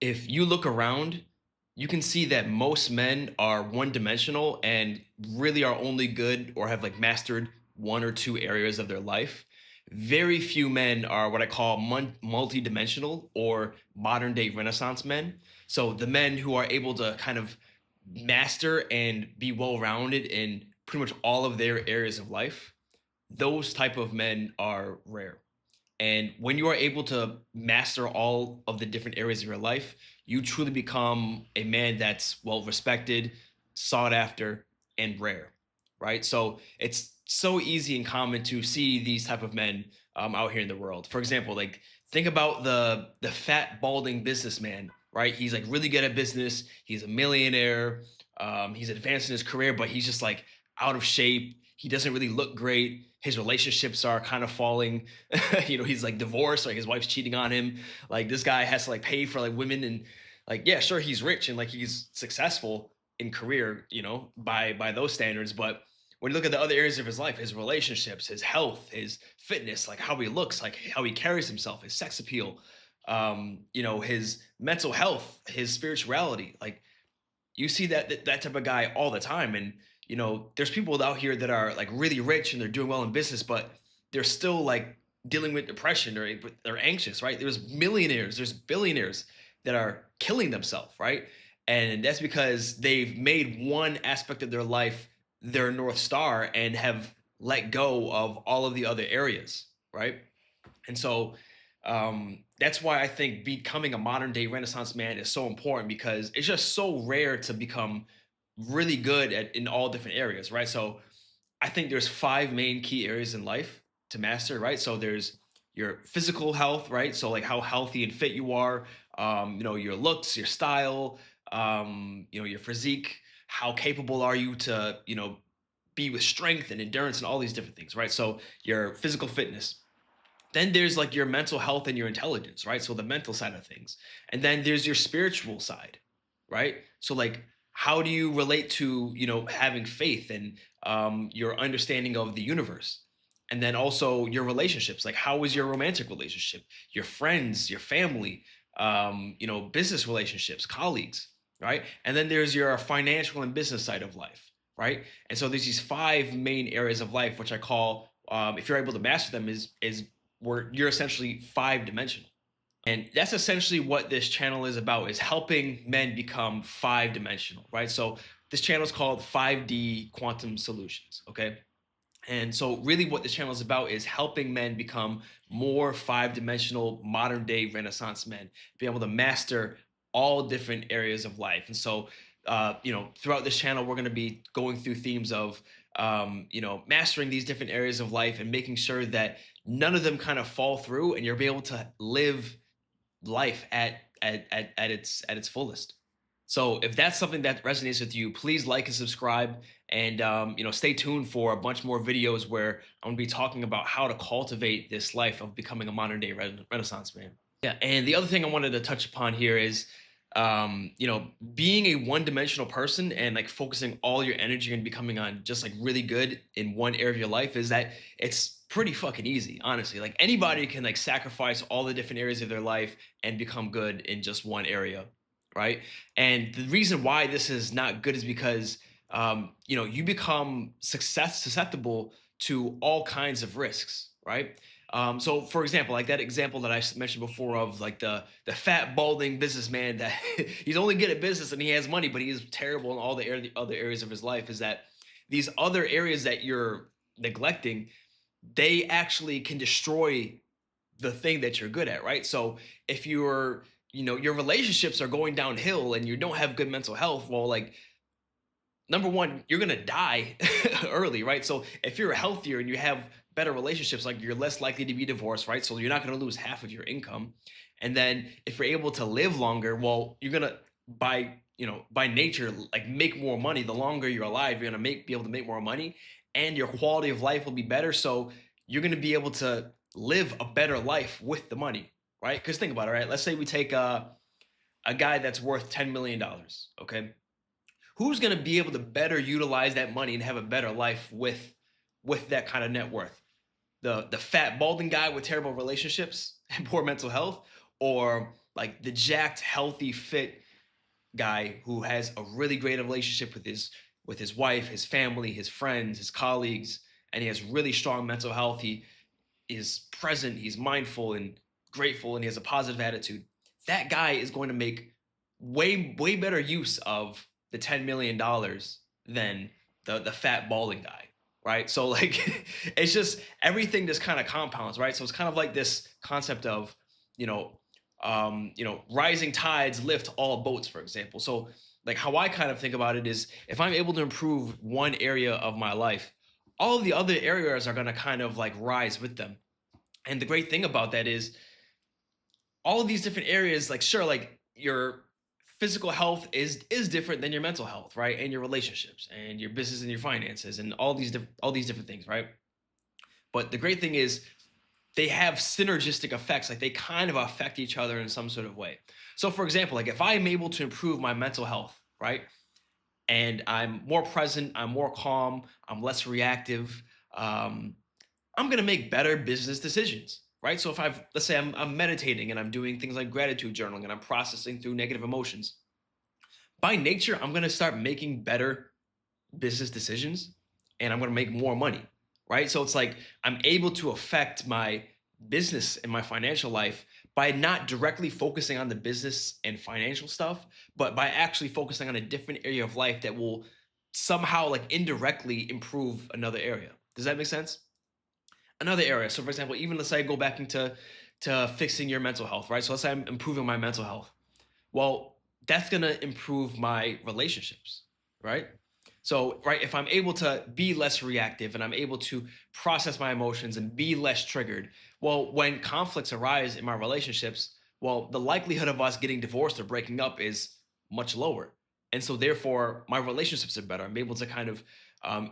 if you look around, you can see that most men are one dimensional and really are only good or have like mastered one or two areas of their life. Very few men are what I call multi-dimensional or modern day Renaissance men. So the men who are able to kind of master and be well-rounded in pretty much all of their areas of life, those type of men are rare. And when you are able to master all of the different areas of your life, you truly become a man that's well respected, sought after, and rare, right? So it's so easy and common to see these type of men out here in the world. For example, like think about the fat balding businessman, right? He's like really good at business. He's a millionaire. He's advanced in his career, but he's just like out of shape. He doesn't really look great. His relationships are kind of falling. He's like divorced, like his wife's cheating on him. Like this guy has to like pay for like women and like, yeah, sure, he's rich and like he's successful in career, by those standards. But when you look at the other areas of his life, his relationships, his health, his fitness, like how he looks, like how he carries himself, his sex appeal, his mental health, his spirituality, like you see that type of guy all the time. And there's people out here that are like really rich and they're doing well in business, but they're still like dealing with depression or they're anxious, right? There's millionaires, there's billionaires that are killing themselves, right? And that's because they've made one aspect of their life their north star and have let go of all of the other areas, right? And so that's why I think becoming a modern day Renaissance man is so important, because it's just so rare to become really good at in all different areas, right? So I think there's five main key areas in life to master, right? So there's your physical health, right? So like how healthy and fit you are, your looks, your style, your physique, how capable are you to, be with strength and endurance and all these different things, right? So your physical fitness. Then there's like your mental health and your intelligence, right? So the mental side of things. And then there's your spiritual side, right? So like how do you relate to, having faith and your understanding of the universe? And then also your relationships, like how is your romantic relationship, your friends, your family, business relationships, colleagues, right? And then there's your financial and business side of life, right? And so there's these five main areas of life, which I call, if you're able to master them, is where you're essentially five dimensional. And that's essentially what this channel is about, is helping men become five dimensional, right? So this channel is called 5D Quantum Solutions, okay? And so really what this channel is about is helping men become more five-dimensional modern day Renaissance men, be able to master all different areas of life. And so throughout this channel, we're going to be going through themes of mastering these different areas of life and making sure that none of them kind of fall through and you'll be able to live life at its fullest. So if that's something that resonates with you, please like and subscribe, and stay tuned for a bunch more videos where I'm gonna be talking about how to cultivate this life of becoming a modern day Renaissance man. Yeah, and the other thing I wanted to touch upon here is, being a one-dimensional person and like focusing all your energy and becoming on just like really good in one area of your life, is that it's pretty fucking easy, honestly. Like anybody can like sacrifice all the different areas of their life and become good in just one area, right? And the reason why this is not good is because you become success susceptible to all kinds of risks, right? So for example, like that example that I mentioned before of like the fat balding businessman that he's only good at business and he has money, but he is terrible in all the other areas of his life, is that these other areas that you're neglecting, they actually can destroy the thing that you're good at, right? So if your relationships are going downhill and you don't have good mental health, well, like number one, you're gonna die early, right? So if you're healthier and you have better relationships, like you're less likely to be divorced, right? So you're not gonna lose half of your income. And then if you're able to live longer, well, you're gonna by nature like make more money. The longer you're alive, you're gonna be able to make more money, and your quality of life will be better. So you're gonna be able to live a better life with the money, right? Because think about it, right? Let's say we take a guy that's worth $10 million, okay? Who's going to be able to better utilize that money and have a better life with that kind of net worth? The fat balding guy with terrible relationships and poor mental health, or like the jacked, healthy, fit guy who has a really great relationship with his wife, his family, his friends, his colleagues, and he has really strong mental health. He is present, he's mindful and grateful, and he has a positive attitude. That guy is going to make way better use of the $10 million than the fat balding guy, right? So like it's just everything just kind of compounds, right? So it's kind of like this concept of you know rising tides lift all boats, for example. So like how I kind of think about it is if I'm able to improve one area of my life, all of the other areas are going to kind of like rise with them. And the great thing about that is all of these different areas, like sure, like your physical health is different than your mental health, right? And your relationships and your business and your finances and all these different things, right? But the great thing is they have synergistic effects, like they kind of affect each other in some sort of way. So for example, like if I'm able to improve my mental health, right? And I'm more present, I'm more calm, I'm less reactive, um, I'm going to make better business decisions, right? So if let's say I'm meditating and I'm doing things like gratitude journaling and I'm processing through negative emotions, by nature, I'm going to start making better business decisions and I'm going to make more money, right? So it's like I'm able to affect my business and my financial life by not directly focusing on the business and financial stuff, but by actually focusing on a different area of life that will somehow like indirectly improve another area. Does that make sense? Another area. So, for example, even let's say I go back into fixing your mental health, right? So, let's say I'm improving my mental health. Well, that's gonna improve my relationships, right? So, right, if I'm able to be less reactive and I'm able to process my emotions and be less triggered, well, when conflicts arise in my relationships, well, the likelihood of us getting divorced or breaking up is much lower. And so, therefore, my relationships are better. I'm able to kind of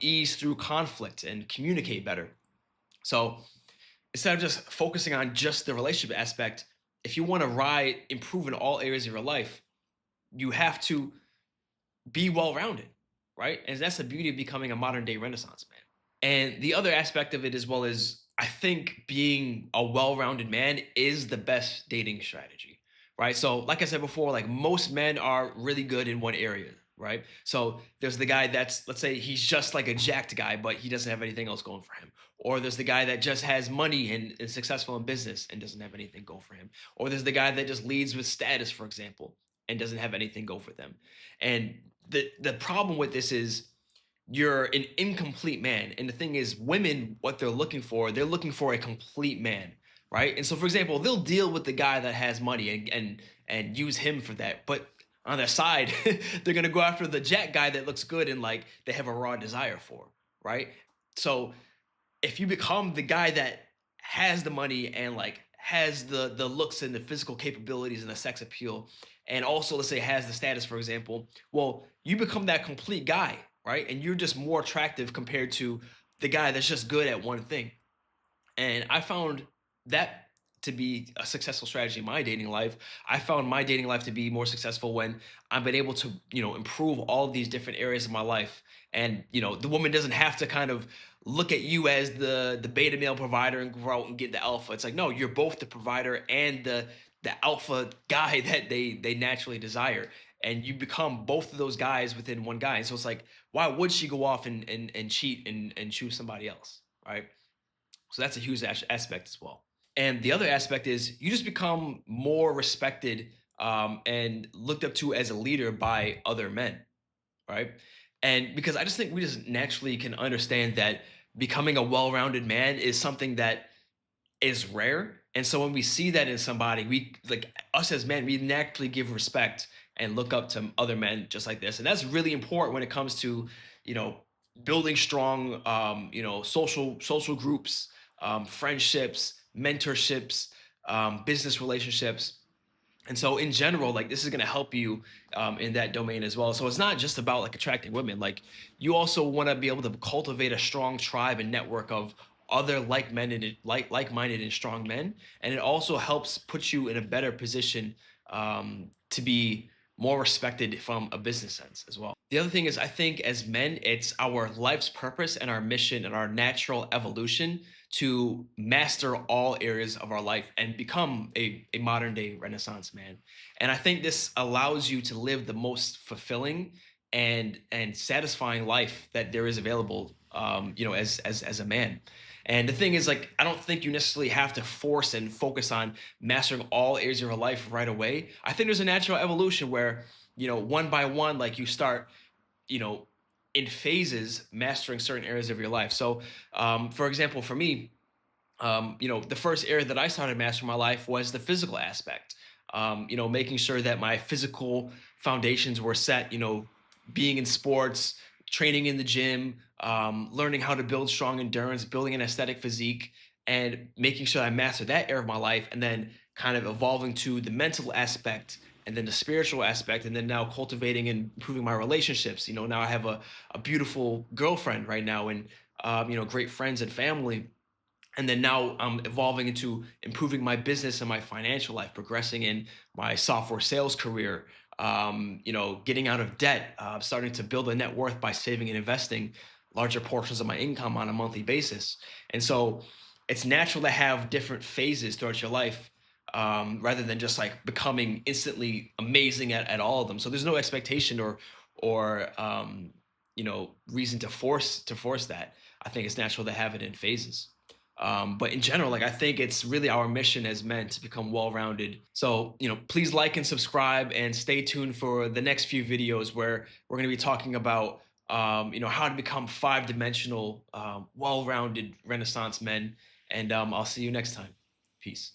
ease through conflict and communicate better. So, instead of just focusing on just the relationship aspect, if you want to ride improve in all areas of your life, you have to be well rounded, right? And that's the beauty of becoming a modern day renaissance man. And the other aspect of it as well is I think being a well-rounded man is the best dating strategy, right? So, like I said before, like most men are really good in one area, right? So, there's the guy that's, let's say he's just like a jacked guy, but he doesn't have anything else going for him. Or there's the guy that just has money and is successful in business and doesn't have anything go for him. Or there's the guy that just leads with status, for example, and doesn't have anything go for them. And the problem with this is you're an incomplete man. And the thing is, women, what they're looking for a complete man, right? And so, for example, they'll deal with the guy that has money and use him for that. But on their side, they're gonna go after the jack guy that looks good and like they have a raw desire for, right? So if you become the guy that has the money and like has the looks and the physical capabilities and the sex appeal and also let's say has the status for example, well you become that complete guy, right? And you're just more attractive compared to the guy that's just good at one thing. And I found that to be a successful strategy in my dating life. I found my dating life to be more successful when I've been able to, improve all of these different areas of my life. And, the woman doesn't have to kind of look at you as the beta male provider and go out and get the alpha. It's like, no, you're both the provider and the alpha guy that they naturally desire. And you become both of those guys within one guy. And so it's like, why would she go off and cheat and choose somebody else? Right. So that's a huge aspect as well. And the other aspect is you just become more respected and looked up to as a leader by other men, right? And because I just think we just naturally can understand that becoming a well rounded man is something that is rare. And so when we see that in somebody, we like us as men, we naturally give respect and look up to other men just like this. And that's really important when it comes to, you know, building strong, social groups, friendships, mentorships, business relationships. And so in general, like this is going to help you in that domain as well. So it's not just about like attracting women. Like you also want to be able to cultivate a strong tribe and network of other like-minded, like-minded and strong men. And it also helps put you in a better position to be more respected from a business sense as well. The other thing is, I think as men, it's our life's purpose and our mission and our natural evolution to master all areas of our life and become a modern day Renaissance man. And I think this allows you to live the most fulfilling and satisfying life that there is available, as a man. And the thing is, like, I don't think you necessarily have to force and focus on mastering all areas of your life right away. I think there's a natural evolution where, one by one, like you start, you know, in phases mastering certain areas of your life. So, for example, for me, the first area that I started mastering my life was the physical aspect. Making sure that my physical foundations were set. Being in sports, training in the gym, learning how to build strong endurance, building an aesthetic physique, and making sure I master that area of my life, and then kind of evolving to the mental aspect. And then the spiritual aspect, and then now cultivating and improving my relationships. Now I have a beautiful girlfriend right now, and great friends and family, and then now I'm evolving into improving my business and my financial life, progressing in my software sales career, getting out of debt, starting to build a net worth by saving and investing larger portions of my income on a monthly basis. And so it's natural to have different phases throughout your life, rather than just like becoming instantly amazing at all of them. So there's no expectation or reason to force that. I think it's natural to have it in phases. But in general, like, I think it's really our mission as men to become well-rounded. So, please like and subscribe and stay tuned for the next few videos where we're going to be talking about, how to become five-dimensional, well-rounded Renaissance men. And I'll see you next time. Peace.